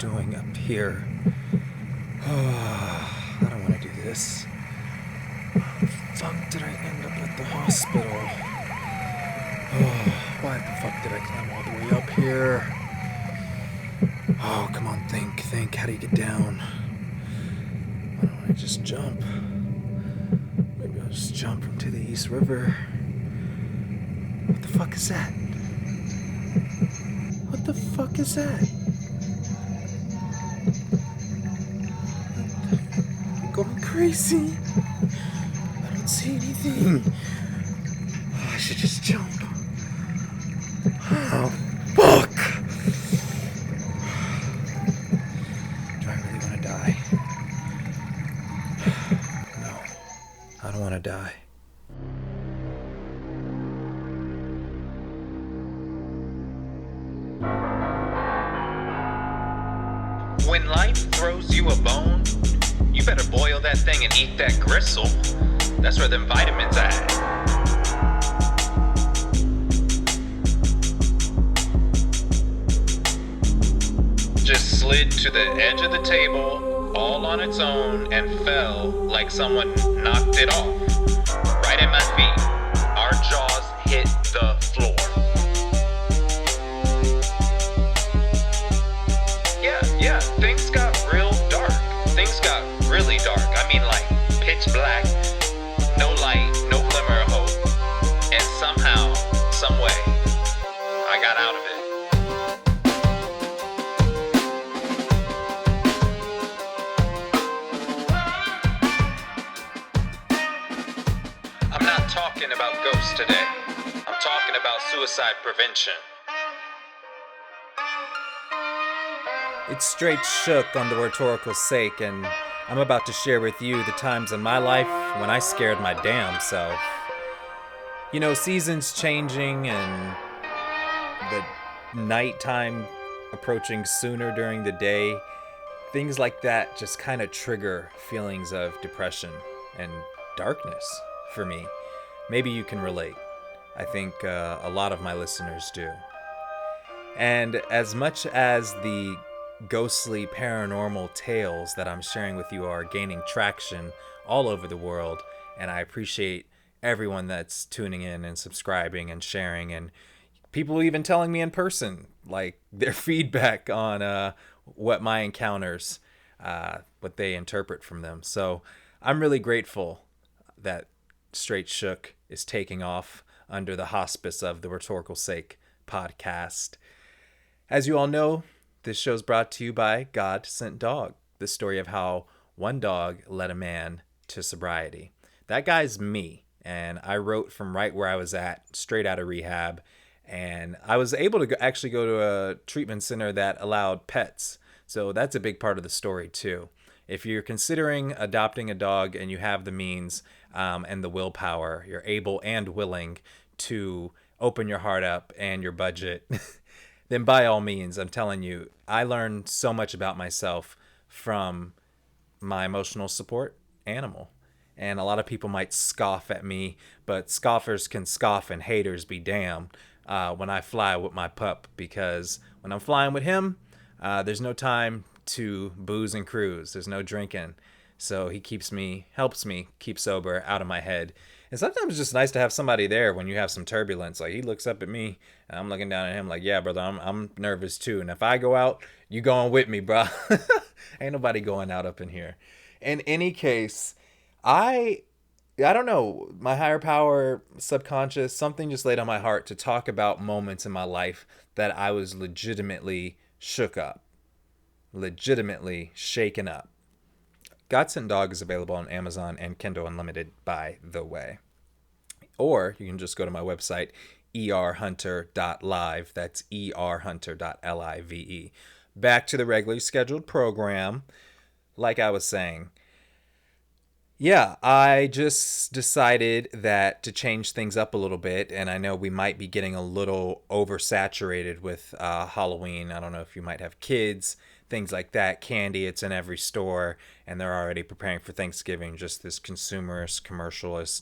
doing up here? I don't want to do this. How the fuck did I end up at the hospital? Why the fuck did I climb all the way up here? Oh, come on, think. How do you get down? Why don't I just jump? Maybe I'll just jump into the East River. What the fuck is that? What the fuck is that? I'm going crazy. I don't see anything. Oh, I should just jump. Oh, fuck! Do I really want to die? No, I don't want to die. When life throws you a bone, you better boil that thing and eat that gristle. That's where them vitamins at. Just slid to the edge of the table, all on its own, and fell like someone knocked it off. Right at my feet, our jaws hit the floor. Yeah, things got real dark. Things got really dark. I mean, like, pitch black, no light, no glimmer of hope. And somehow, some way, I got out of it. I'm not talking about ghosts today. I'm talking about suicide prevention. It's Str8 on the rhetorical sake, and I'm about to share with you the times in my life when I scared my damn self. You know, seasons changing and the nighttime approaching sooner during the day, things like that just kind of trigger feelings of depression and darkness for me. Maybe you can relate. I think a lot of my listeners do. And as much as the ghostly paranormal tales that I'm sharing with you are gaining traction all over the world, and I appreciate everyone that's tuning in and subscribing and sharing, and people even telling me in person like their feedback on what my encounters, what they interpret from them. So I'm really grateful that Str8 is taking off under the hospice of the Rhetorical Sake podcast. As you all know, this show's brought to you by God Sent Dog, the story of how one dog led a man to sobriety. That guy's me, and I wrote from right where I was at, straight out of rehab, and I was able to actually go to a treatment center that allowed pets, so that's a big part of the story too. If you're considering adopting a dog and you have the means and the willpower, you're able and willing to open your heart up and your budget, then by all means, I'm telling you, I learned so much about myself from my emotional support animal. And a lot of people might scoff at me, but scoffers can scoff and haters be damned when I fly with my pup, because when I'm flying with him, there's no time to booze and cruise. There's no drinking. So he helps me keep sober, out of my head. And sometimes it's just nice to have somebody there when you have some turbulence. Like, he looks up at me and I'm looking down at him like, yeah, brother, I'm nervous too. And if I go out, you going with me, bro. Ain't nobody going out up in here. In any case, I don't know, my higher power, subconscious, something just laid on my heart to talk about moments in my life that I was legitimately shook up, legitimately shaken up. God Sent Dog is available on Amazon and Kindle Unlimited, by the way. Or you can just go to my website, erhunter.live. That's erhunter.live. Back to the regularly scheduled program. Like I was saying, yeah, I just decided that to change things up a little bit, and I know we might be getting a little oversaturated with Halloween. I don't know if you might have kids, things like that. Candy, it's in every store, and they're already preparing for Thanksgiving, just this consumerist, commercialist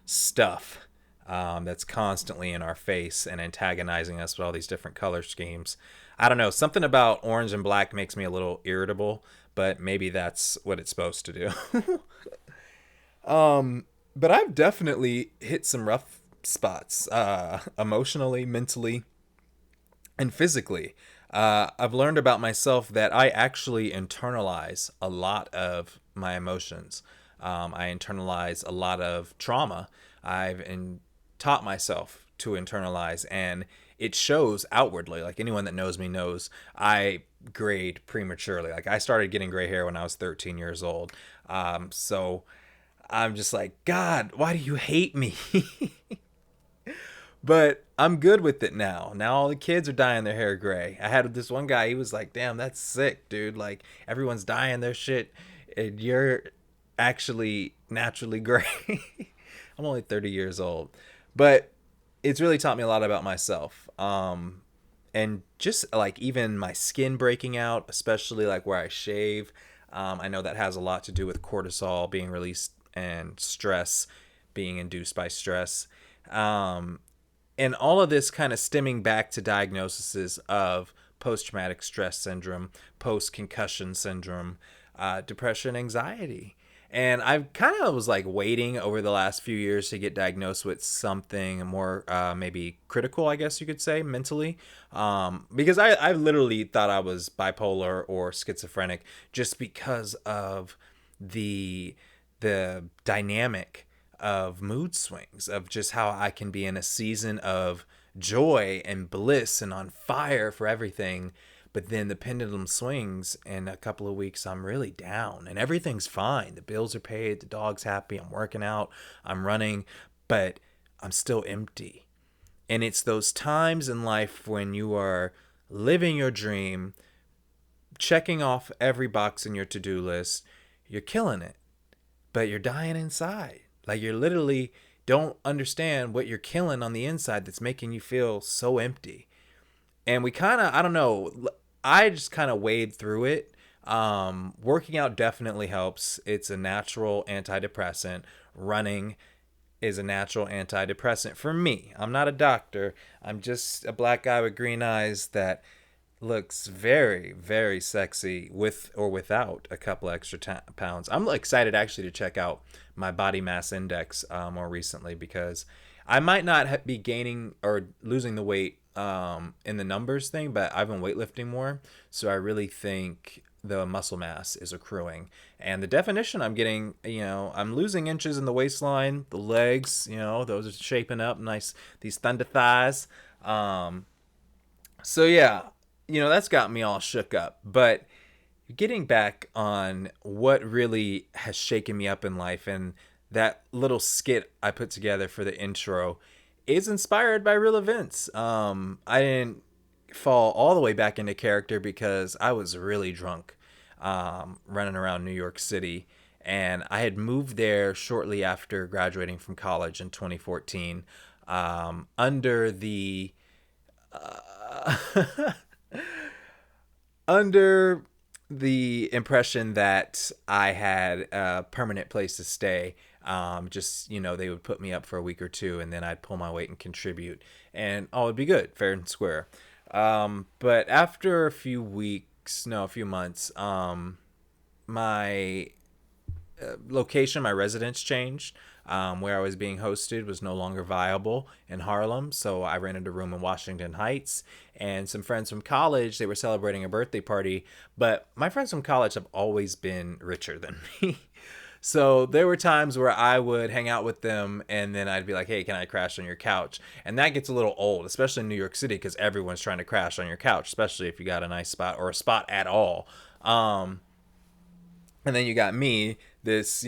stuff. that's constantly in our face and antagonizing us with all these different color schemes. I don't know. Something about orange and black makes me a little irritable, but maybe that's what it's supposed to do. But I've definitely hit some rough spots, emotionally, mentally, and physically. I've learned about myself that I actually internalize a lot of my emotions. I internalize a lot of trauma. Taught myself to internalize, and it shows outwardly. Like anyone that knows me knows, I grayed prematurely. Like I started getting gray hair when I was 13 years old. So I'm just like, God, why do you hate me? But I'm good with it now. Now all the kids are dyeing their hair gray. I had this one guy, he was like, damn, that's sick, dude. Like, everyone's dyeing their shit, and you're actually naturally gray. I'm only 30 years old. But it's really taught me a lot about myself. And just like even my skin breaking out, especially like where I shave. I know that has a lot to do with cortisol being released and stress being induced by stress. And all of this kind of stemming back to diagnoses of post-traumatic stress syndrome, post-concussion syndrome, depression, anxiety. And I kind of was like waiting over the last few years to get diagnosed with something more maybe critical, I guess you could say, mentally. Because I literally thought I was bipolar or schizophrenic just because of the dynamic of mood swings, of just how I can be in a season of joy and bliss and on fire for everything, but then the pendulum swings in a couple of weeks I'm really down and everything's fine. The bills are paid, the dog's happy, I'm working out, I'm running, but I'm still empty. And it's those times in life when you are living your dream, checking off every box in your to-do list, you're killing it, but you're dying inside. Like you're literally don't understand what you're killing on the inside that's making you feel so empty. And we kind of, I don't know, I just kind of wade through it. Working out definitely helps. It's a natural antidepressant. Running is a natural antidepressant for me. I'm not a doctor. I'm just a black guy with green eyes that looks very, very sexy with or without a couple extra pounds. I'm excited actually to check out my body mass index more recently, because I might not be gaining or losing the weight in the numbers thing, but I've been weightlifting more. So I really think the muscle mass is accruing, and the definition I'm getting, I'm losing inches in the waistline, the legs, those are shaping up nice, these thunder thighs. So yeah, that's got me all shook up. But getting back on what really has shaken me up in life, and that little skit I put together for the intro is inspired by real events. I didn't fall all the way back into character because I was really drunk, running around New York City. And I had moved there shortly after graduating from college in 2014, under the under the impression that I had a permanent place to stay. Just, they would put me up for a week or two, and then I'd pull my weight and contribute, and all would be good, fair and square. But after a few months, my location, my residence changed. Where I was being hosted was no longer viable in Harlem, so I rented a room in Washington Heights. And some friends from college, they were celebrating a birthday party, but my friends from college have always been richer than me. So there were times where I would hang out with them, and then I'd be like, hey, can I crash on your couch? And that gets a little old, especially in New York City, because everyone's trying to crash on your couch, especially if you got a nice spot or a spot at all. And then you got me, this,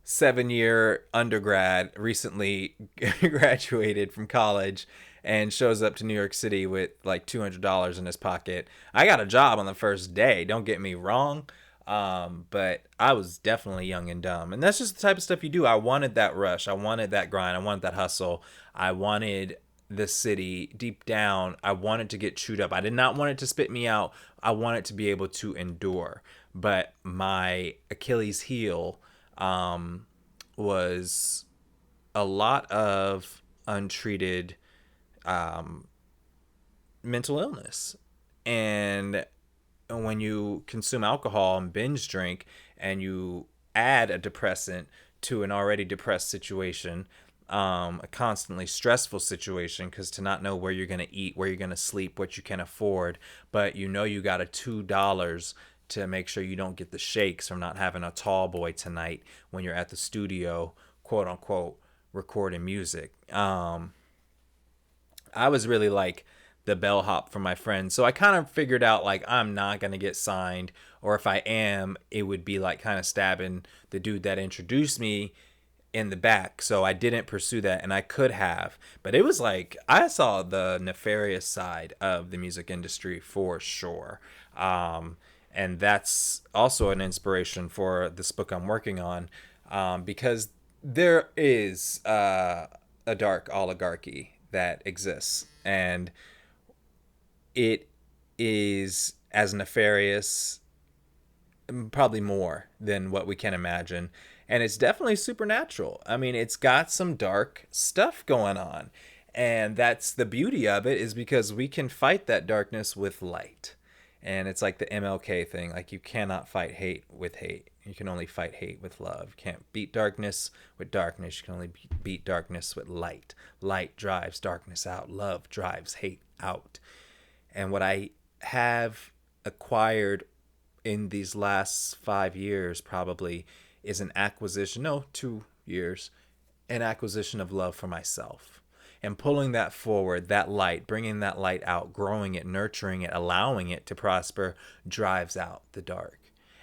7-year undergrad, recently graduated from college, and shows up to New York City with like $200 in his pocket. I got a job on the first day, don't get me wrong, but I was definitely young and dumb. And that's just the type of stuff you do. I wanted that rush. I wanted that grind. I wanted that hustle. I wanted the city deep down. I wanted to get chewed up. I did not want it to spit me out. I wanted to be able to endure. But my Achilles heel was a lot of untreated um, mental illness. And when you consume alcohol and binge drink and you add a depressant to an already depressed situation, a constantly stressful situation, because to not know where you're going to eat, where you're going to sleep, what you can afford, but you know you got a $2 to make sure you don't get the shakes from not having a tall boy tonight when you're at the studio, quote unquote, recording music. I was really like the bellhop for my friends. So I kind of figured out like I'm not going to get signed, or if I am, it would be like kind of stabbing the dude that introduced me in the back. So I didn't pursue that, and I could have. But it was like I saw the nefarious side of the music industry for sure. And that's also an inspiration for this book I'm working on, because there is a dark oligarchy that exists, and it is as nefarious, probably more than what we can imagine. And it's definitely supernatural. I mean, it's got some dark stuff going on. And that's the beauty of it, is because we can fight that darkness with light. And it's like the MLK thing. Like, you cannot fight hate with hate. You can only fight hate with love. You can't beat darkness with darkness. You can only beat darkness with light. Light drives darkness out. Love drives hate out. And what I have acquired in these last 5 years probably is an acquisition, no, 2 years, an acquisition of love for myself. And pulling that forward, that light, bringing that light out, growing it, nurturing it, allowing it to prosper, drives out the dark.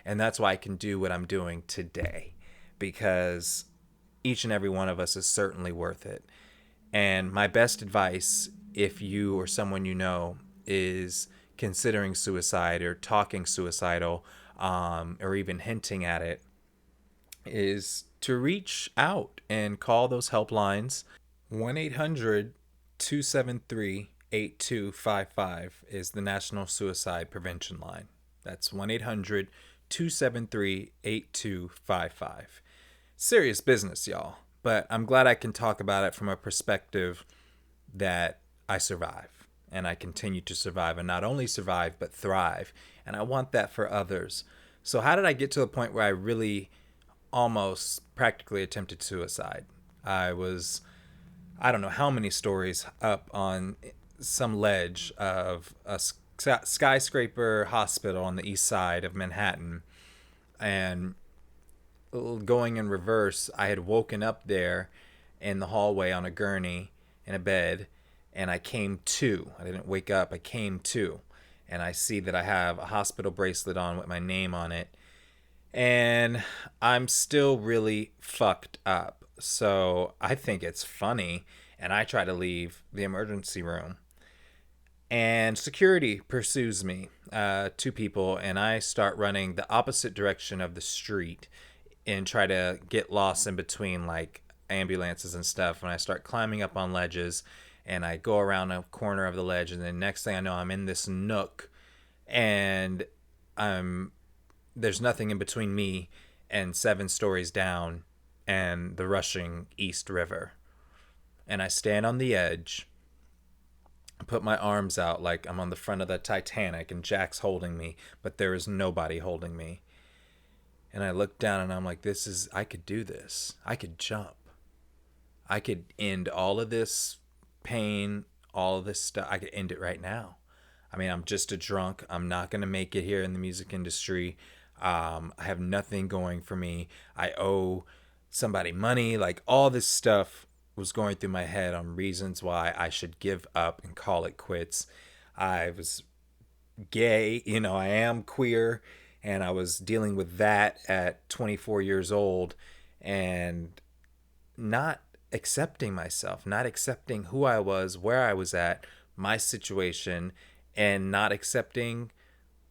And that's why I can do what I'm doing today, because each and every one of us is certainly worth it. And my best advice, if you or someone you know is considering suicide or talking suicidal, or even hinting at it, is to reach out and call those helplines. 1-800-273-8255 is the National Suicide Prevention Line. That's 1-800-273-8255. Serious business, y'all. But I'm glad I can talk about it from a perspective that I survive. And I continue to survive. And not only survive, but thrive. And I want that for others. So how did I get to the point where I really almost practically attempted suicide? I don't know how many stories up on some ledge of a skyscraper hospital on the east side of Manhattan. And going in reverse, I had woken up there in the hallway on a gurney in a bed, and I came to. I didn't wake up, I came to. And I see that I have a hospital bracelet on with my name on it. And I'm still really fucked up. So I think it's funny, and I try to leave the emergency room. And security pursues me, 2 people, and I start running the opposite direction of the street and try to get lost in between like ambulances and stuff. And I start climbing up on ledges, and I go around a corner of the ledge, and then next thing I know, I'm in this nook, and there's nothing in between me and 7 stories down and the rushing East River. And I stand on the edge, put my arms out like I'm on the front of the Titanic and Jack's holding me, but there is nobody holding me. And I look down and I'm like, I could do this. I could jump. I could end all of this pain, all of this stuff. I could end it right now. I mean, I'm just a drunk. I'm not going to make it here in the music industry. I have nothing going for me. I owe somebody money. Like, all this stuff was going through my head on reasons why I should give up and call it quits. I was gay, I am queer, and I was dealing with that at 24 years old and not accepting myself, not accepting who I was, where I was at, my situation, and not accepting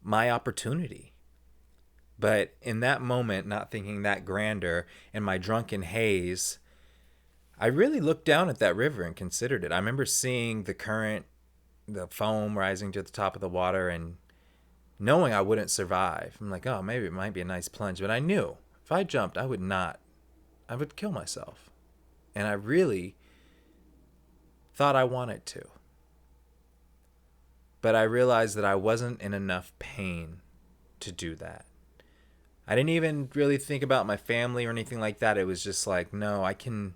my opportunity. But in that moment, not thinking that grander, in my drunken haze, I really looked down at that river and considered it. I remember seeing the current, the foam rising to the top of the water, and knowing I wouldn't survive. I'm like, oh, maybe it might be a nice plunge. But I knew if I jumped, I would kill myself. And I really thought I wanted to. But I realized that I wasn't in enough pain to do that. I didn't even really think about my family or anything like that. It was just like, no, I can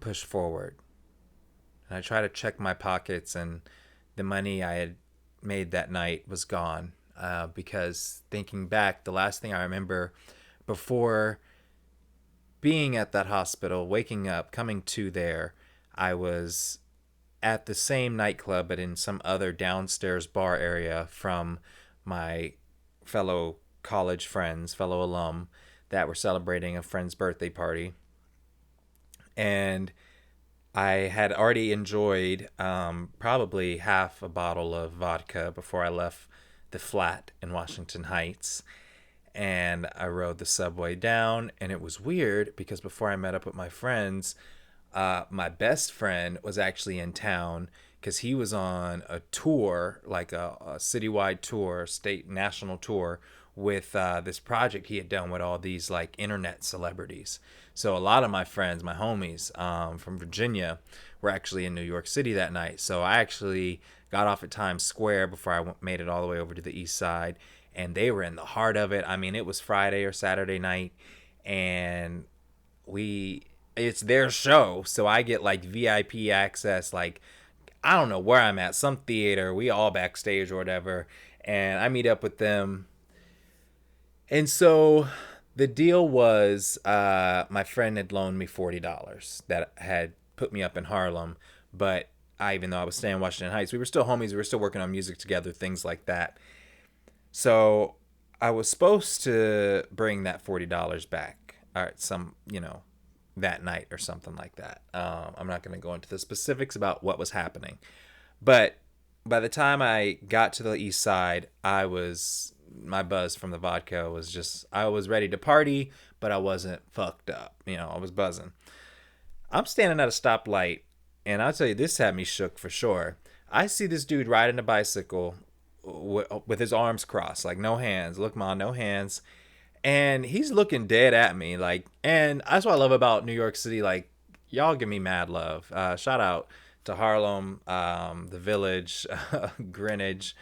push forward. And I tried to check my pockets, and the money I had made that night was gone. Because thinking back, the last thing I remember before being at that hospital, waking up, coming to there, I was at the same nightclub, but in some other downstairs bar area from my fellow college friends, fellow alum that were celebrating a friend's birthday party. And I had already enjoyed probably half a bottle of vodka before I left the flat in Washington Heights. And I rode the subway down, and it was weird because before I met up with my friends, my best friend was actually in town because he was on a tour, like a citywide tour, state national tour, with this project he had done with all these like internet celebrities. So a lot of my friends, my homies from Virginia, were actually in New York City that night. So I actually got off at Times Square before I made it all the way over to the east side, and they were in the heart of it. I mean, it was Friday or Saturday night, and it's their show, so I get like VIP access, like I don't know where I'm at, some theater, we all backstage or whatever, and I meet up with them. And so the deal was, my friend had loaned me $40 that had put me up in Harlem, but even though I was staying in Washington Heights, we were still homies, we were still working on music together, things like that. So I was supposed to bring that $40 back, or that night or something like that. I'm not going to go into the specifics about what was happening. But by the time I got to the east side, my buzz from the vodka was just, I was ready to party, but I wasn't fucked up. I was buzzing. I'm standing at a stoplight, and I'll tell you, this had me shook for sure. I see this dude riding a bicycle with his arms crossed, like no hands. Look, man, no hands. And he's looking dead at me, like, and that's what I love about New York City. Like, y'all give me mad love. Shout out to Harlem, the Village, Greenwich.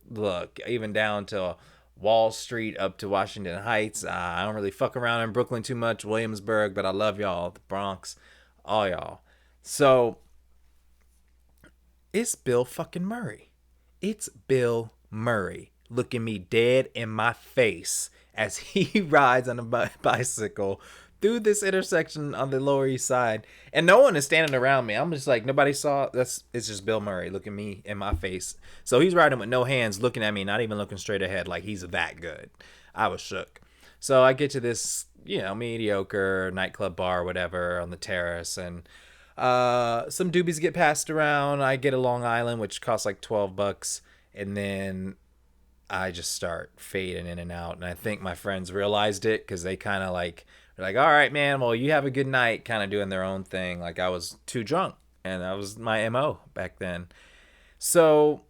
Look, even down to Wall Street up to Washington Heights. I don't really fuck around in Brooklyn too much, Williamsburg, but I love y'all, the Bronx, all y'all. So it's Bill fucking Murray. It's Bill Murray looking me dead in my face as he rides on a bicycle through this intersection on the Lower East Side, and no one is standing around me. I'm just like, nobody saw. It's just Bill Murray looking me in my face. So he's riding with no hands, looking at me, not even looking straight ahead, like he's that good. I was shook. So I get to this, mediocre nightclub bar, whatever, on the terrace, and some doobies get passed around. I get a Long Island, which costs like $12, and then I just start fading in and out. And I think my friends realized it because they kind of they're like, all right, man, well, you have a good night, kind of doing their own thing. Like, I was too drunk, and that was my MO back then. So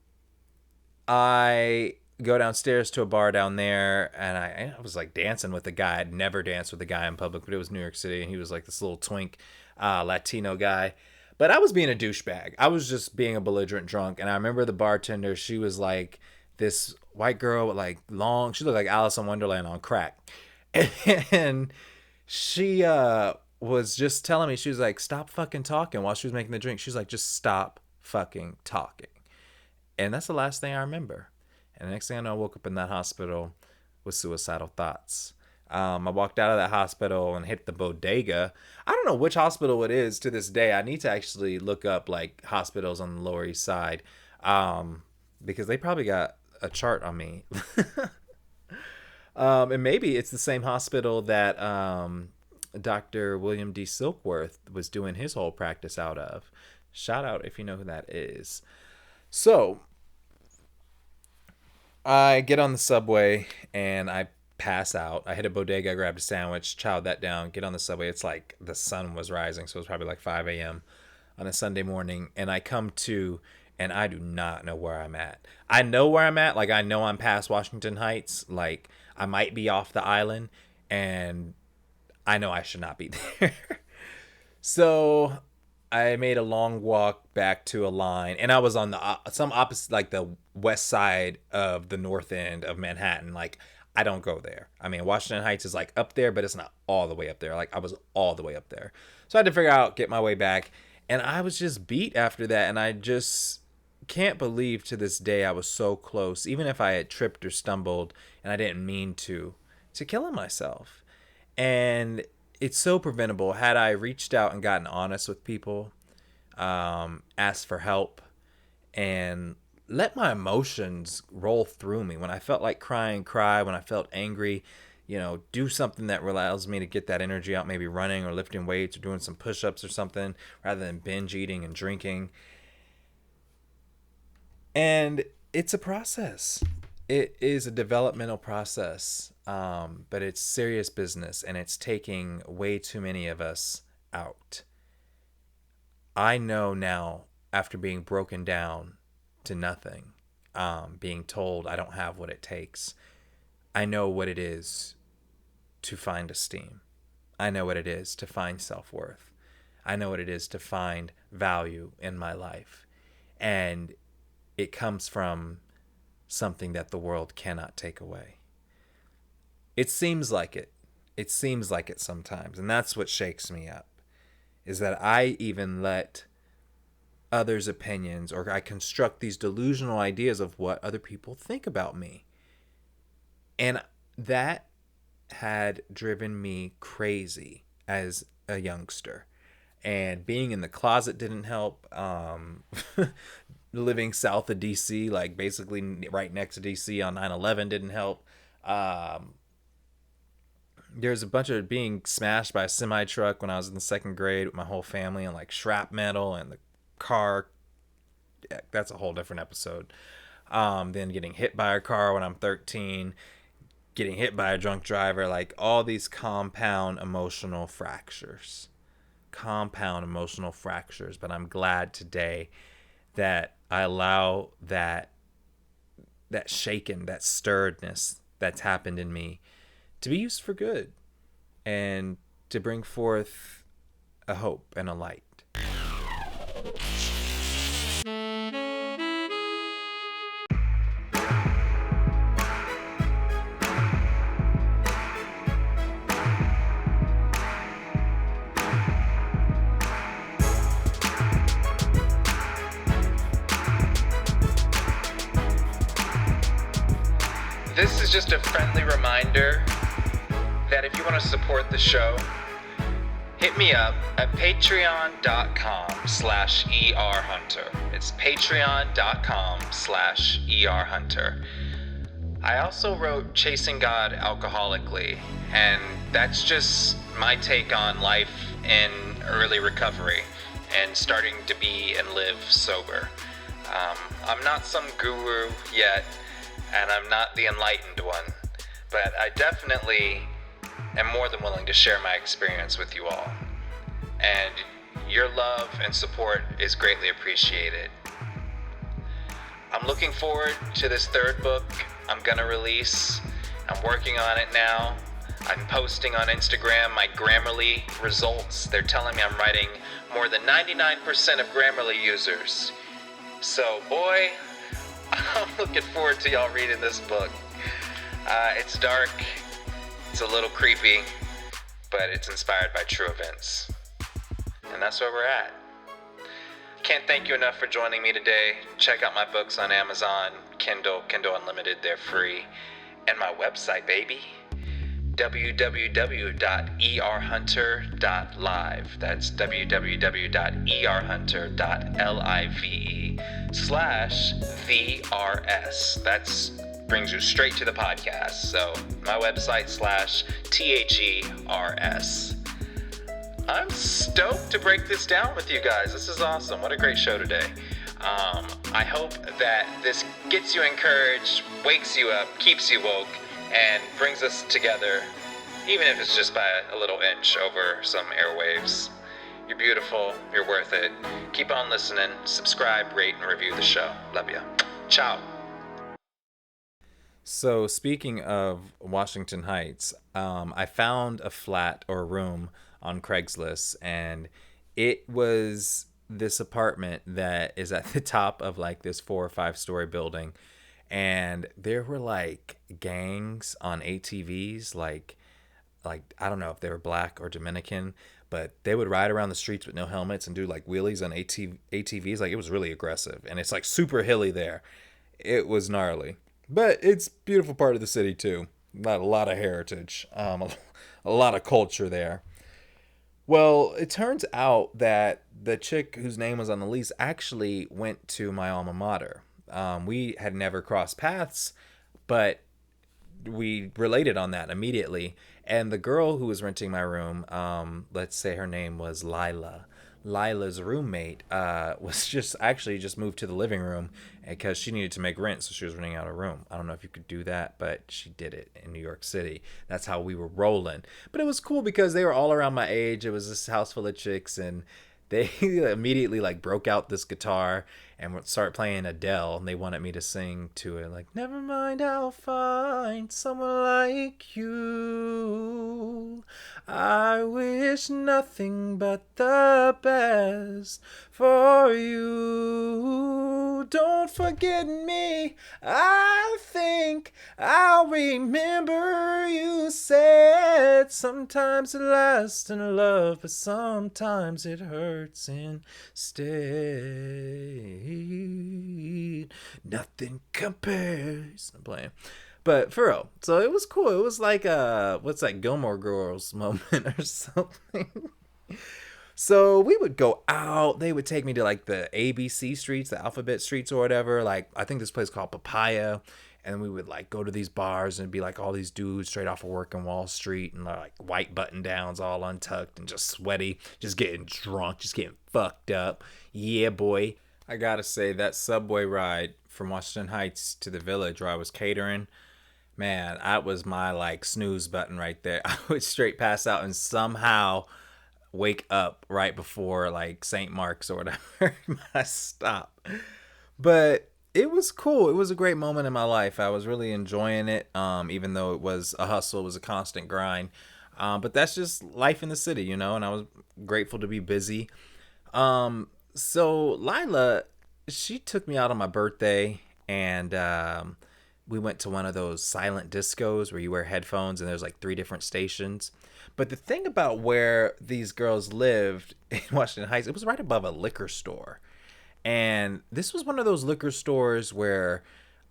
I go downstairs to a bar down there, and I was like dancing with a guy. I'd never danced with a guy in public, but it was New York City, and he was like this little twink Latino guy. But I was being a douchebag. I was just being a belligerent drunk. And I remember the bartender, she was like this white girl with like she looked like Alice in Wonderland on crack. And she was just telling me, she was like, stop fucking talking while she was making the drink. She's like, just stop fucking talking. And that's the last thing I remember. And the next thing I know, I woke up in that hospital with suicidal thoughts. I walked out of that hospital and hit the bodega. I don't know which hospital it is to this day. I need to actually look up like hospitals on the Lower East Side, because they probably got a chart on me. And maybe it's the same hospital that Dr. William D. Silkworth was doing his whole practice out of. Shout out if you know who that is. So I get on the subway and I pass out. I hit a bodega, grabbed a sandwich, chowed that down, get on the subway. It's like the sun was rising, so it was probably like 5 a.m. on a Sunday morning. And I come to, and I do not know where I'm at. I know where I'm at. Like, I know I'm past Washington Heights. Like, I might be off the island, and I know I should not be there. So I made a long walk back to a line, and I was on the some opposite, like the west side of the north end of Manhattan. Like, I don't go there. I mean, Washington Heights is like up there, but it's not all the way up there. Like, I was all the way up there, so I had to figure out get my way back, and I was just beat after that, and I just can't believe to this day I was so close, even if I had tripped or stumbled and I didn't mean to killing myself. And it's so preventable. Had I reached out and gotten honest with people, asked for help, and let my emotions roll through me. When I felt like crying, cry. When I felt angry, do something that allows me to get that energy out, maybe running or lifting weights or doing some push-ups or something, rather than binge eating and drinking. And it's a process. It is a developmental process, but it's serious business, and it's taking way too many of us out. I know now, after being broken down to nothing, being told I don't have what it takes, I know what it is to find esteem. I know what it is to find self-worth. I know what it is to find value in my life. And it comes from something that the world cannot take away. It seems like it. It seems like it sometimes. And that's what shakes me up, is that I even let others' opinions, or I construct these delusional ideas of what other people think about me. And that had driven me crazy as a youngster. And being in the closet didn't help. Living south of DC, like basically right next to DC on 9/11, didn't help. There's a bunch of being smashed by a semi truck when I was in the second grade with my whole family, and like shrapnel and the car. That's a whole different episode. Then getting hit by a car when I'm 13, getting hit by a drunk driver, like all these compound emotional fractures. But I'm glad today that I allow that shaken, that stirredness that's happened in me to be used for good, and to bring forth a hope and a light. This is just a friendly reminder that if you want to support the show, hit me up at patreon.com/erhunter. It's patreon.com/erhunter. I also wrote Chasing God Alcoholically, and that's just my take on life in early recovery and starting to be and live sober. I'm not some guru yet, and I'm not the enlightened one, but I definitely am more than willing to share my experience with you all. And your love and support is greatly appreciated. I'm looking forward to this third book I'm gonna release. I'm working on it now. I'm posting on Instagram my Grammarly results. They're telling me I'm writing more than 99% of Grammarly users. So boy, I'm looking forward to y'all reading this book. It's dark, it's a little creepy, but it's inspired by true events. And that's where we're at. Can't thank you enough for joining me today. Check out my books on Amazon, Kindle Unlimited, they're free. And my website, baby, www.erhunter.live. That's www.erhunter.live/VRS. That's brings you straight to the podcast. So my website /THERS. I'm stoked to break this down with you guys. This is awesome. What a great show today. I hope that this gets you encouraged, wakes you up, keeps you woke, and brings us together, even if it's just by a little inch over some airwaves. You're beautiful. You're worth it. Keep on listening. Subscribe, rate, and review the show. Love ya. Ciao. So speaking of Washington Heights, I found a flat or room on Craigslist, and It was this apartment that is at the top of like this 4 or 5 story building, and there were like gangs on ATVs, like I don't know if they were black or Dominican, but they would ride around the streets with no helmets and do like wheelies on ATVs. Like it was really aggressive, and it's like super hilly there. It was gnarly, but it's a beautiful part of the city too. Got a lot of heritage, a lot of culture there. Well, it turns out that the chick whose name was on the lease actually went to my alma mater. We had never crossed paths, but we related on that immediately. And the girl who was renting my room, let's say her name was Lila. Lila's roommate was just moved to the living room because she needed to make rent, so she was renting out a room. I don't know if you could do that, but she did it in New York City. That's how we were rolling. But it was cool because they were all around my age. It was this house full of chicks, and they immediately like broke out this guitar and would start playing Adele, and they wanted me to sing to it like, never mind, I'll find someone like you. I wish nothing but the best for you. Don't forget me, I think I'll remember you said sometimes it lasts in love, but sometimes it hurts instead. Nothing compares. I'm playing. But for real, so it was cool. It was like what's that Gilmore Girls moment or something. So we would go out. They would take me to like the ABC streets, the alphabet streets or whatever. Like I think this place called Papaya. And we would like go to these bars and it'd be like all these dudes straight off of work in Wall Street and like white button downs all untucked and just sweaty, just getting drunk, just getting fucked up. Yeah, boy. I gotta say that subway ride from Washington Heights to the Village where I was catering, man, that was my like snooze button right there. I would straight pass out and somehow wake up right before like St. Mark's or whatever I stop. But it was cool. It was a great moment in my life. I was really enjoying it, even though it was a hustle, it was a constant grind. But that's just life in the city, you know, and I was grateful to be busy. So Lila, she took me out on my birthday, and we went to one of those silent discos where you wear headphones and there's like 3 different stations. But the thing about where these girls lived in Washington Heights, it was right above a liquor store. And this was one of those liquor stores where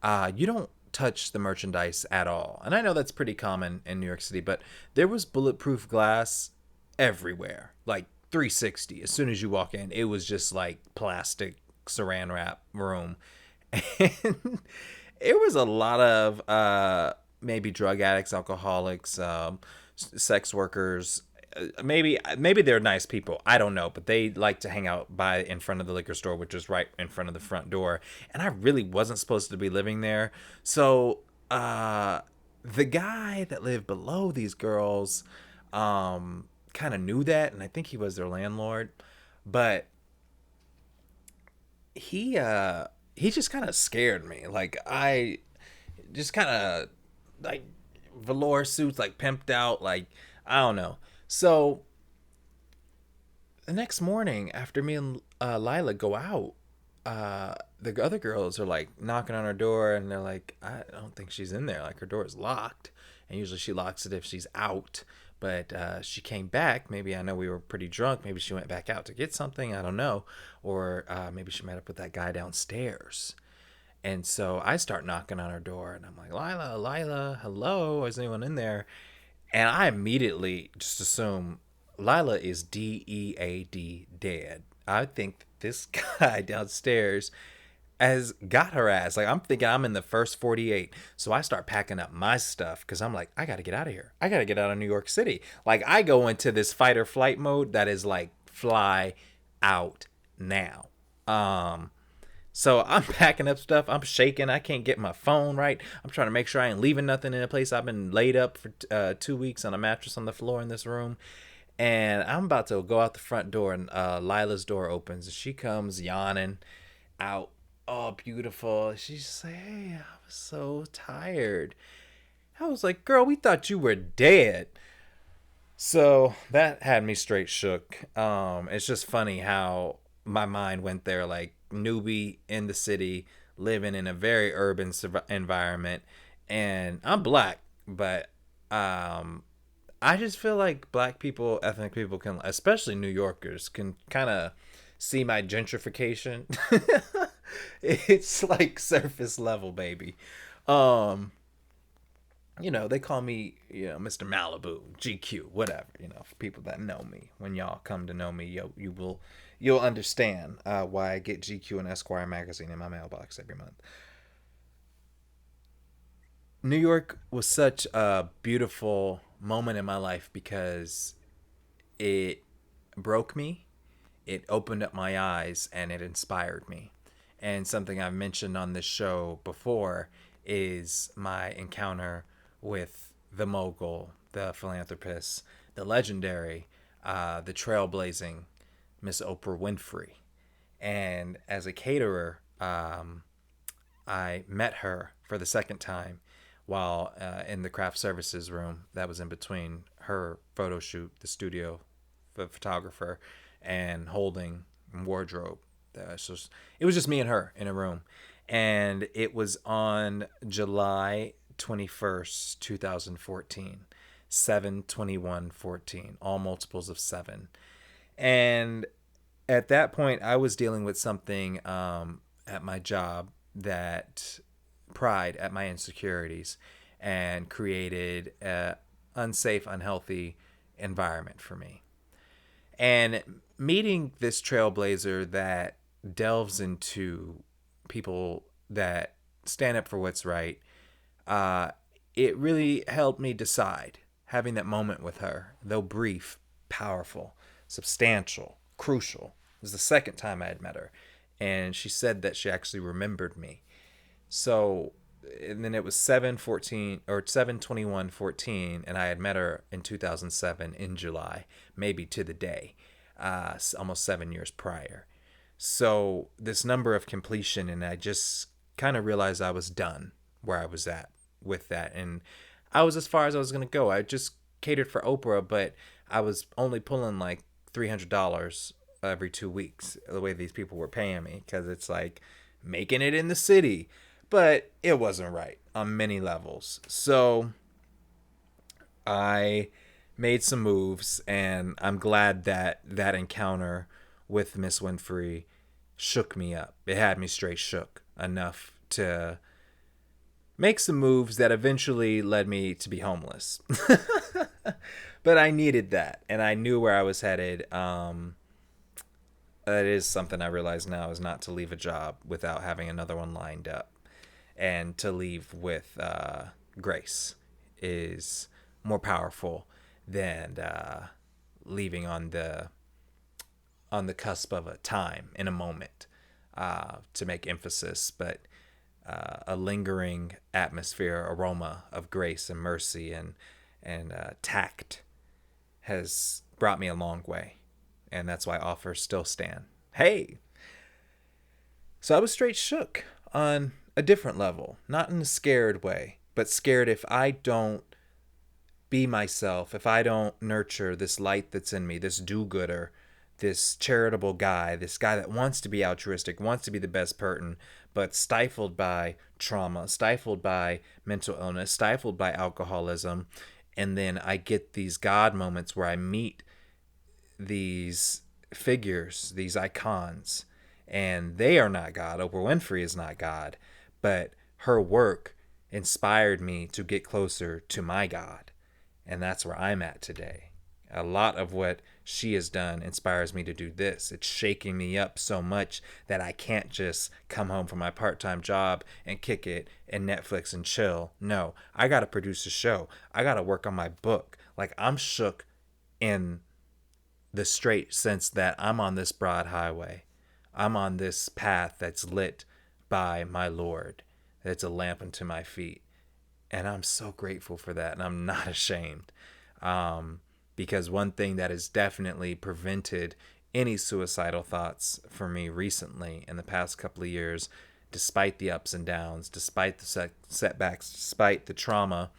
you don't touch the merchandise at all. And I know that's pretty common in New York City, but there was bulletproof glass everywhere, like 360. As soon as you walk in, it was just like plastic saran wrap room. And it was a lot of maybe drug addicts, alcoholics, sex workers. Maybe they're nice people. I don't know, but they like to hang out by in front of the liquor store, which is right in front of the front door. And I really wasn't supposed to be living there. So the guy that lived below these girls kind of knew that, and I think he was their landlord. But he just kind of scared me. Like I just kind of like velour suits, like pimped out, like I don't know. So the next morning, after me and Lila go out, the other girls are like knocking on her door, and they're like, I don't think she's in there. Like her door is locked, and usually she locks it if she's out. But she came back. Maybe I know we were pretty drunk. Maybe she went back out to get something. I don't know. Or maybe she met up with that guy downstairs. And so I start knocking on her door, and I'm like, Lila, hello, is anyone in there? And I immediately just assume Lila is DEAD, dead. I think this guy downstairs has got her ass. Like I'm thinking I'm in the first 48. So I start packing up my stuff because I'm like, I got to get out of here. I got to get out of New York City. Like I go into this fight or flight mode that is like fly out now. So I'm packing up stuff. I'm shaking. I can't get my phone right. I'm trying to make sure I ain't leaving nothing in a place. I've been laid up for 2 weeks on a mattress on the floor in this room. And I'm about to go out the front door, and Lila's door opens. And she comes yawning out. Oh, beautiful. She's just like, hey, I was so tired. I was like, girl, we thought you were dead. So that had me straight shook. It's just funny how my mind went there, like newbie in the city, living in a very urban environment, and I'm black, but um, I just feel like black people, ethnic people can, especially New Yorkers, can kind of see my gentrification. It's like surface level, baby. Um, they call me, Mr. Malibu, GQ, whatever. For people that know me, when y'all come to know me, you'll understand why I get GQ and Esquire magazine in my mailbox every month. New York was such a beautiful moment in my life because it broke me, it opened up my eyes, and it inspired me. And something I've mentioned on this show before is my encounter with the mogul, the philanthropist, the legendary, the trailblazing Miss Oprah Winfrey. And as a caterer, I met her for the second time while in the craft services room that was in between her photo shoot, the studio, the photographer, and holding wardrobe. So it was just me and her in a room. And it was on July 21st, 2014, 7/21/14, all multiples of seven. And at that point, I was dealing with something at my job that pried at my insecurities and created a unsafe, unhealthy environment for me. And meeting this trailblazer that delves into people that stand up for what's right, uh, it really helped me decide. Having that moment with her, though brief, powerful, substantial, crucial. It was the second time I had met her. And she said that she actually remembered me. So, and then it was 7/14 or 7/21/14, and I had met her in 2007 in July, maybe to the day, almost 7 years prior. So this number of completion, and I just kind of realized I was done where I was at with that, and I was as far as I was gonna go. I just catered for Oprah, but I was only pulling like $300 every 2 weeks. The way these people were paying me, because it's like making it in the city, but it wasn't right on many levels. So I made some moves, and I'm glad that that encounter with Miss Winfrey shook me up. It had me straight shook enough to make some moves that eventually led me to be homeless. But I needed that, and I knew where I was headed. That is something I realize now, is not to leave a job without having another one lined up, and to leave with grace is more powerful than leaving on the cusp of a time in a moment, to make emphasis, but a lingering atmosphere, aroma of grace and mercy and tact has brought me a long way, and that's why offers still stand. Hey, so I was straight shook on a different level, not in a scared way, but scared if I don't be myself, if I don't nurture this light that's in me, this do-gooder, this charitable guy, this guy that wants to be altruistic, wants to be the best person, but stifled by trauma, stifled by mental illness, stifled by alcoholism. And then I get these God moments where I meet these figures, these icons, and they are not God. Oprah Winfrey is not God, but her work inspired me to get closer to my God. And that's where I'm at today. A lot of what she has done inspires me to do this. It's shaking me up so much that I can't just come home from my part-time job and kick it and Netflix and chill. No, I got to produce a show. I got to work on my book. Like, I'm shook in the straight sense that I'm on this broad highway. I'm on this path that's lit by my Lord. It's a lamp unto my feet. And I'm so grateful for that. And I'm not ashamed. Because one thing that has definitely prevented any suicidal thoughts for me recently in the past couple of years, despite the ups and downs, despite the setbacks, despite the trauma,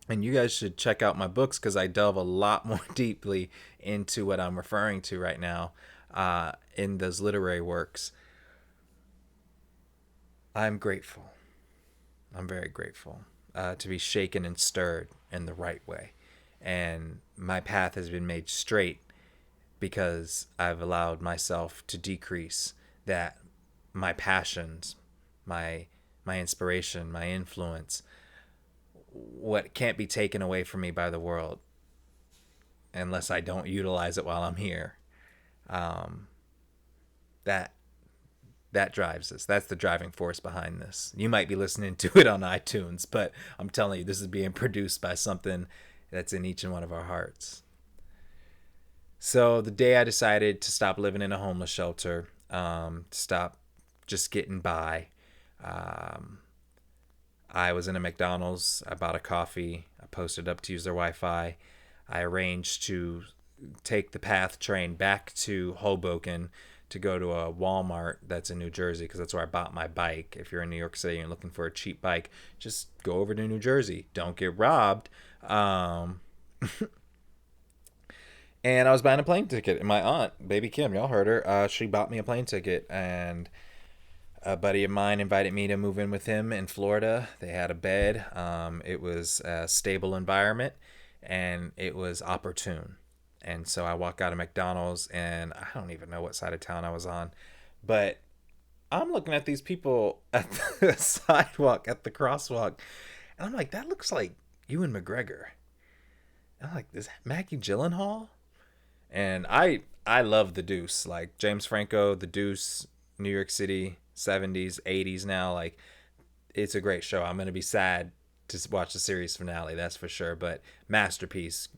And you guys should check out my books because I delve a lot more deeply into what I'm referring to right now in those literary works. I'm grateful. I'm very grateful to be shaken and stirred in the right way. And my path has been made straight because I've allowed myself to decrease that my passions, my my inspiration, my influence, what can't be taken away from me by the world unless I don't utilize it while I'm here. Um, that that drives us. That's the driving force behind this. You might be listening to it on iTunes, but I'm telling you, this is being produced by something that's in each and one of our hearts. So the day I decided to stop living in a homeless shelter, stop just getting by, um, I was in a McDonald's. I bought a coffee. I posted up to use their Wi-Fi. I arranged to take the PATH train back to Hoboken to go to a Walmart that's in New Jersey because that's where I bought my bike. If you're in New York City and you're looking for a cheap bike, just go over to New Jersey. Don't get robbed. And I was buying a plane ticket. And my aunt, Baby Kim, y'all heard her, she bought me a plane ticket. And a buddy of mine invited me to move in with him in Florida. They had a bed. It was a stable environment, and it was opportune. And so I walk out of McDonald's, and I don't even know what side of town I was on, but I'm looking at these people at the sidewalk, at the crosswalk, and I'm like, that looks like Ewan McGregor. And I'm like, is that Maggie Gyllenhaal? And I love The Deuce, like James Franco, The Deuce, New York City, 70s, 80s now. Like, it's a great show. I'm going to be sad to watch the series finale, that's for sure. But masterpiece,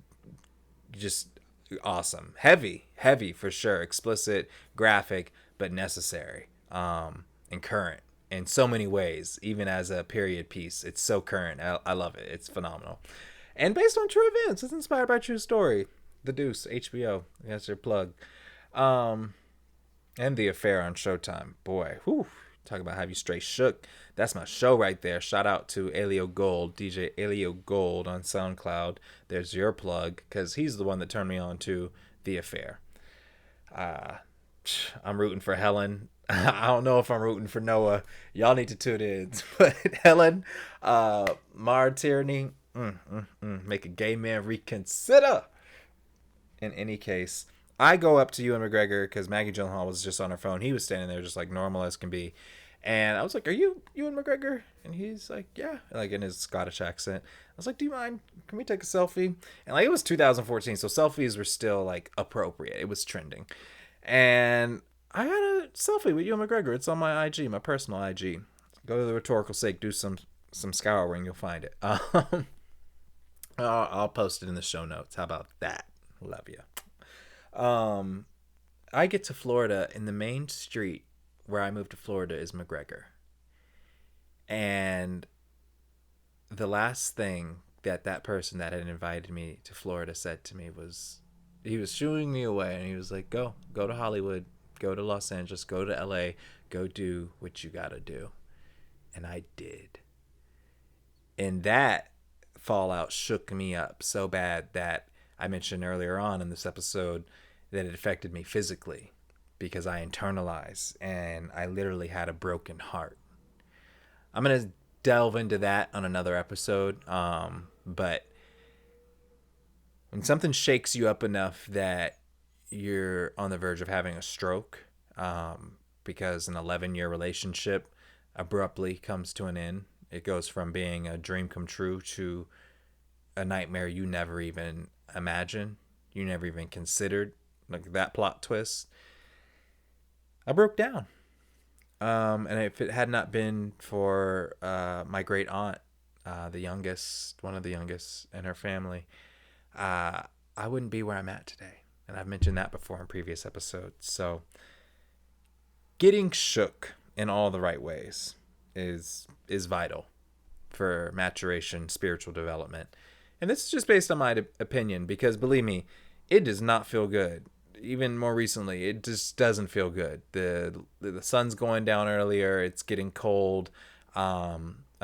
just awesome. Heavy for sure. Explicit, graphic, but necessary and current in so many ways. Even as a period piece, it's so current. I love it. It's phenomenal. And based on true events. It's inspired by true story. The Deuce, HBO. That's your plug. And The Affair on Showtime. Boy, whew, talk about have you straight shook. That's my show right there. Shout out to Elio Gold, DJ Elio Gold on SoundCloud. There's your plug, because he's the one that turned me on to The Affair. I'm rooting for Helen. I don't know if I'm rooting for Noah. Y'all need to tune in. But Helen, Mara Tierney, make a gay man reconsider. In any case, I go up to Ewan McGregor because Maggie Gyllenhaal was just on her phone. He was standing there just like normal as can be. And I was like, are you Ewan McGregor? And he's like, yeah, like in his Scottish accent. I was like, do you mind? Can we take a selfie? And like, it was 2014, so selfies were still like appropriate. It was trending. And I had a selfie with Ewan McGregor. It's on my IG, my personal IG. Go to the rhetorical sake, do some scouring, you'll find it. I'll post it in the show notes. How about that? Love you. I get to Florida, and the main street where I moved to Florida is McGregor. And the last thing that person that had invited me to Florida said to me was, he was shooing me away, and he was like, go to Hollywood, go to Los Angeles, go to LA, go do what you gotta do. And I did. And that fallout shook me up so bad that I mentioned earlier on in this episode that it affected me physically because I internalized and I literally had a broken heart. I'm going to delve into that on another episode. But when something shakes you up enough that you're on the verge of having a stroke, because an 11-year relationship abruptly comes to an end, it goes from being a dream come true to a nightmare you never even imagined, you never even considered, like that plot twist. I broke down. And if it had not been for my great aunt, the youngest, one of the youngest in her family, I wouldn't be where I'm at today. And I've mentioned that before in previous episodes. So getting shook in all the right ways is vital for maturation, spiritual development. And this is just based on my opinion, because believe me, it does not feel good. Even more recently, it just doesn't feel good. The sun's going down earlier. It's getting cold.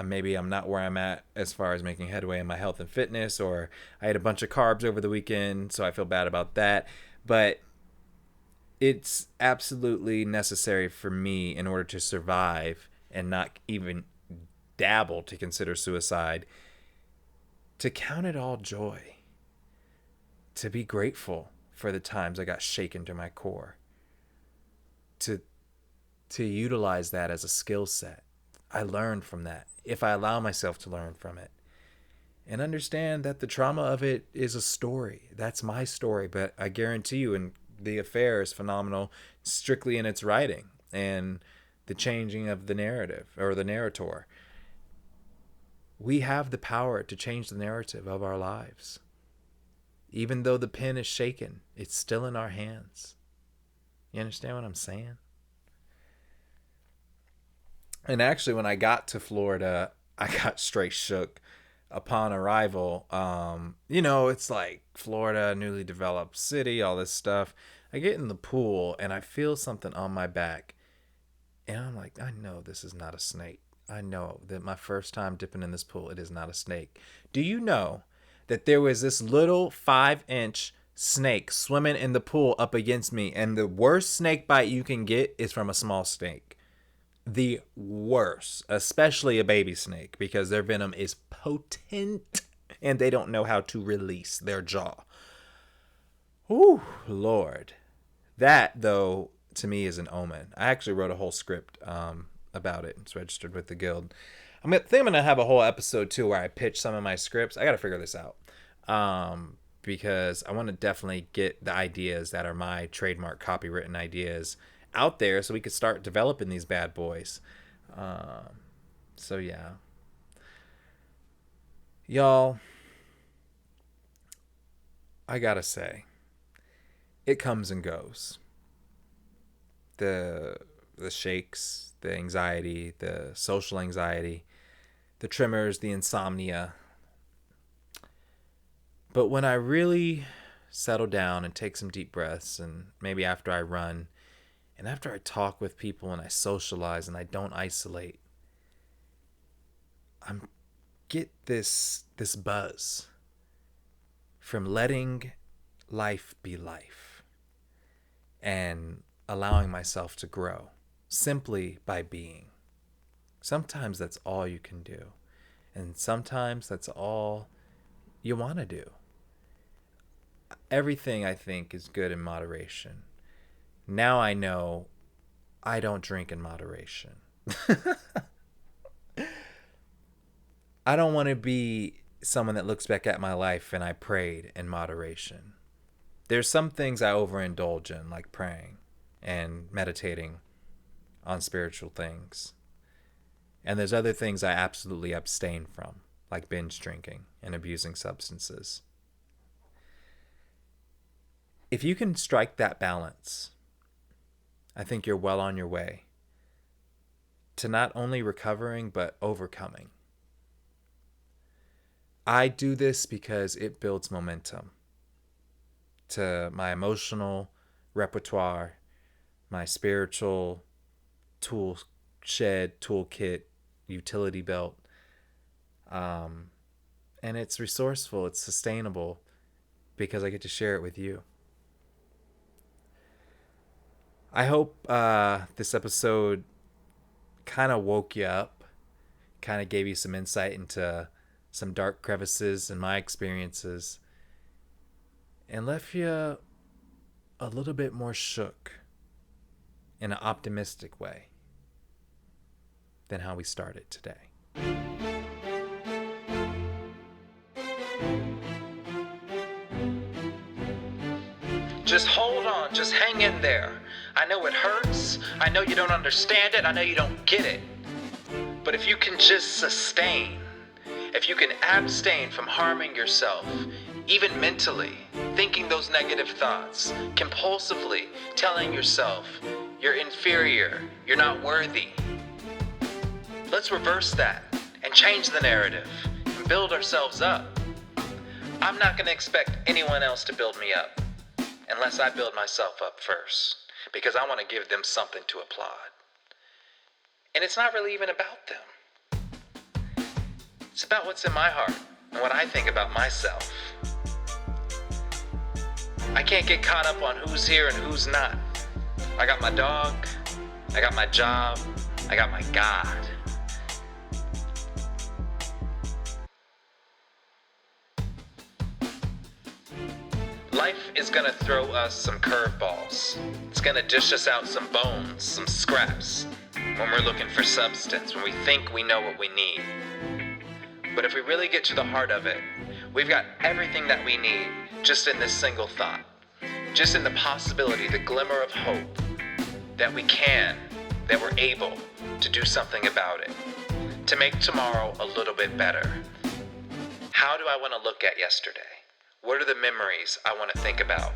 maybe I'm not where I'm at as far as making headway in my health and fitness, or I ate a bunch of carbs over the weekend, so I feel bad about that. But it's absolutely necessary for me in order to survive and not even dabble to consider suicide, to count it all joy, to be grateful for the times I got shaken to my core, to utilize that as a skill set. I learned from that, if I allow myself to learn from it, and understand that the trauma of it is a story. That's my story, but I guarantee you, and the affair is phenomenal strictly in its writing and the changing of the narrative or the narrator. We have the power to change the narrative of our lives. Even though the pen is shaken, it's still in our hands. You understand what I'm saying? And actually, when I got to Florida, I got straight shook upon arrival. It's like Florida, newly developed city, all this stuff. I get in the pool and I feel something on my back. And I'm like, I know this is not a snake. I know that my first time dipping in this pool, it is not a snake. Do you know that there was this little 5-inch snake swimming in the pool up against me? And the worst snake bite you can get is from a small snake. The worst, especially a baby snake, because their venom is potent and they don't know how to release their jaw. Ooh, Lord. That, though, to me is an omen. I actually wrote a whole script about it. It's registered with the guild. I think I'm going to have a whole episode, too, where I pitch some of my scripts. I got to figure this out. Because I want to definitely get the ideas that are my trademark copywritten ideas out there so we could start developing these bad boys. So yeah, y'all, I gotta say, it comes and goes. The shakes, the anxiety, the social anxiety, the tremors, the insomnia. But when I really settle down and take some deep breaths, and maybe after I run, and after I talk with people and I socialize and I don't isolate, I get this buzz from letting life be life and allowing myself to grow simply by being. Sometimes that's all you can do. And sometimes that's all you want to do. Everything, I think, is good in moderation. Now I know I don't drink in moderation. I don't want to be someone that looks back at my life and I prayed in moderation. There's some things I overindulge in, like praying and meditating on spiritual things. And there's other things I absolutely abstain from, like binge drinking and abusing substances. If you can strike that balance, I think you're well on your way to not only recovering, but overcoming. I do this because it builds momentum to my emotional repertoire, my spiritual tool shed, toolkit, utility belt. And it's resourceful, it's sustainable because I get to share it with you. I hope this episode kind of woke you up, kind of gave you some insight into some dark crevices in my experiences, and left you a little bit more shook in an optimistic way than how we started today. Just hold on, just hang in there. I know it hurts, I know you don't understand it, I know you don't get it. But if you can just sustain, if you can abstain from harming yourself, even mentally, thinking those negative thoughts, compulsively telling yourself you're inferior, you're not worthy. Let's reverse that and change the narrative and build ourselves up. I'm not going to expect anyone else to build me up unless I build myself up first, because I want to give them something to applaud. And it's not really even about them. It's about what's in my heart and what I think about myself. I can't get caught up on who's here and who's not. I got my dog, I got my job, I got my God. Life is gonna throw us some curveballs. It's gonna dish us out some bones, some scraps, when we're looking for substance, when we think we know what we need. But if we really get to the heart of it, we've got everything that we need just in this single thought. Just in the possibility, the glimmer of hope that we can, that we're able to do something about it. To make tomorrow a little bit better. How do I want to look at yesterday? What are the memories I want to think about?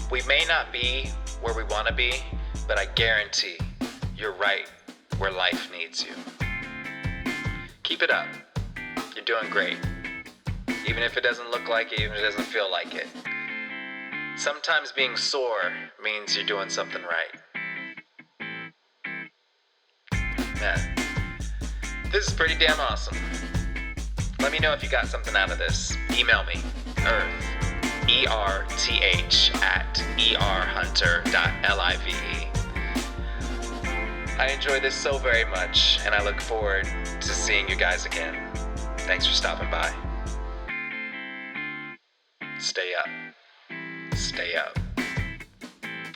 We may not be where we want to be, but I guarantee you're right where life needs you. Keep it up. You're doing great. Even if it doesn't look like it, even if it doesn't feel like it. Sometimes being sore means you're doing something right. Man, this is pretty damn awesome. Let me know if you got something out of this. Email me, earth, ERTH at erhunter.live. I enjoy this so very much, and I look forward to seeing you guys again. Thanks for stopping by. Stay up. Stay up.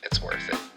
It's worth it.